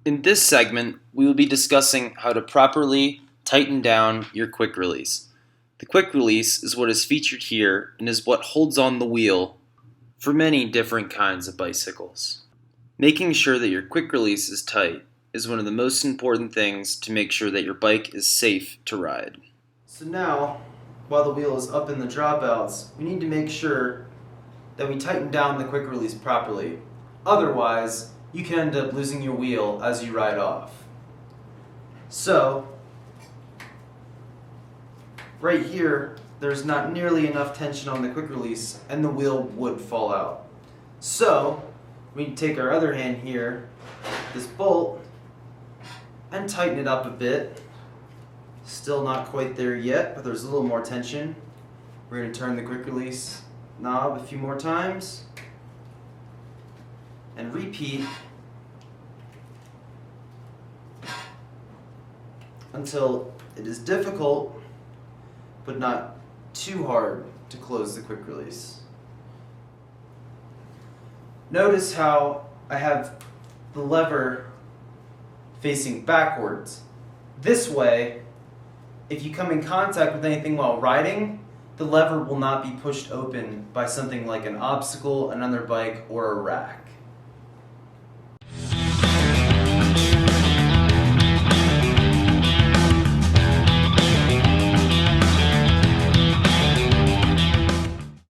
In this segment, we will be discussing how to properly tighten down your quick release. The quick release is what is featured here and is what holds on the wheel for many different kinds of bicycles. Making sure that your quick release is tight is one of the most important things to make sure that your bike is safe to ride. So now, while the wheel is up in the dropouts, we need to make sure that we tighten down the quick release properly. Otherwise, you can end up losing your wheel as you ride off. So, right here, there's not nearly enough tension on the quick release and the wheel would fall out. So, we need to take our other hand here, this bolt, and tighten it up a bit. Still not quite there yet, but there's a little more tension. We're going to turn the quick release knob a few more times and repeat until it is difficult but not too hard to close the quick release. Notice how I have the lever facing backwards. This way, if you come in contact with anything while riding, the lever will not be pushed open by something like an obstacle, another bike, or a rack.